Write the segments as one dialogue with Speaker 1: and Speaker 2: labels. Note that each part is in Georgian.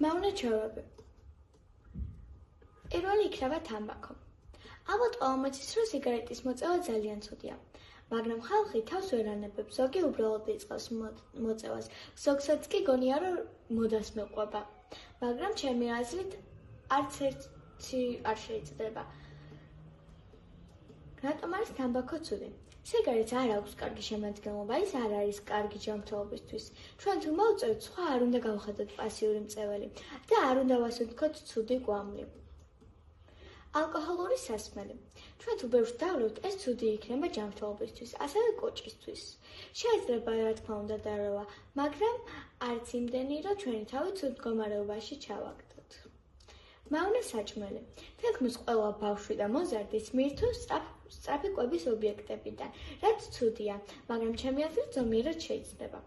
Speaker 1: მავნაჩვევები. პირველი იქნება თამბაქო. ალბათ ყველამ იცის, რომ სიგარეტის მოწევა ძალიან ცუდია. მაგრამ ხალხი თავს ვერ ანებებს, ზოგი უბრალოდ იწყებს მოწევას, ზოგსაც კი გონია, რომ მოდას მეყვება. მაგრამ ჩემი აზრით არც ერთი არ შეიძლება. რატომ არის თამბაქო ცუდი? სიგარეტს არ აქვს კარგი შემადგენლობა, ის არ არის კარგი ჯანმრთელობისთვის. ჩვენ თუ მოვწევთ, სხვა არ უნდა გავხადოთ პასიური მწეველი და არ უნდა ვასუნთქოთ ცუდი კვამლი. ალკოჰოლური სასმელი. ჩვენ თუ ბევრს დავლევთ, ეს ცუდი იქნება ჯანმრთელობისთვის, ასევე კოჭისთვის. შეიძლება რა თქმა უნდა დაროვა, მაგრამ არც იმდენი, რომ ჩვენი თავი ცუდ მდგომარეობაში ჩავაგდოთ. მავნე საჭმელი. თითქმის ყველა ბავშვი და მოზარდი მირთვევს სწრაფი კვების ობიექტებიდან, რაც ცუდია, მაგრამ ჩემი აზრით ზომიერად შეიძლება.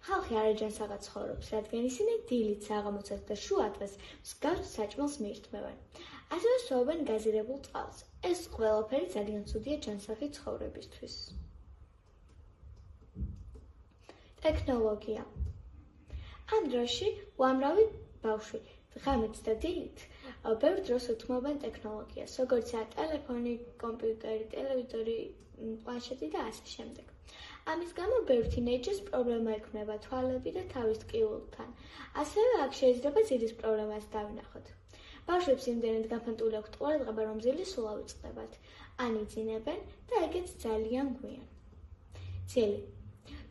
Speaker 1: ხალხი არაჯანს აღარ ცხოვრობს, რადგან ისინი დილით, საღამოცას და შუა დღეს მსგავს საჭმელს მიირთმევენ. ასევე სვავენ გაზირებულ წყალს. ეს ყველაფერი ძალიან ცუდია ჯანსაღი ცხოვრებისთვის. ტექნოლოგია. ამ დროში უამრავი ბავშვი ღამით და დილით ბევრ დროს უთმობენ ტექნოლოგიას, როგორიცაა ტელეფონი, კომპიუტერი, ტელევიზორი, პლანშეტი და ასე შემდეგ. ამის გამო ბევრ თინეიჯერს პრობლემა ექმნება თვალები და თავის ტკივილთან. ასევე აქ შეიძლება ძილის პრობლემას დავინახოთ. ბავშვებს იმდენად გაფანტული აქვთ ყურადღება, რომ ძილი სულ ავიწყდებათ, ან იძინებენ და ეგეც ძალიან გვიან. ძილი.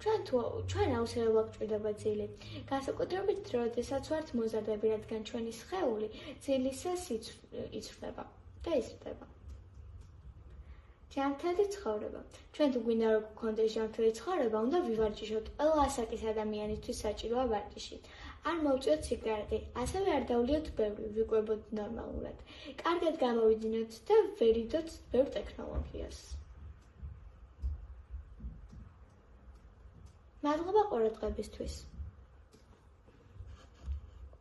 Speaker 1: ჩვენ აუცილებლად გვჭირდება ძილი. განსაკუთრებით, როდესაც ვართ მოზარდები, რადგან ჩვენი სხეული ძილისას იცვლება და იზრდება. ჯანმრთელი ცხოვრება. ჩვენ თუ გვინდა რომ გქონდეს ჯანმრთელი ცხოვრება, უნდა ვივარჯიშოთ ყველა ასაკის ადამიანისთვის საჭიროა ვარჯიში. არ მოვწიოთ სიგარეტი, ასევე არ დავლიოთ ბევრი, ვიკვებოთ ნორმალურად. კარგად გამოვიძინოთ და ვერ იდოთ ბევრ ტექნოლოგიას. მადლობა ყურადღებისთვის.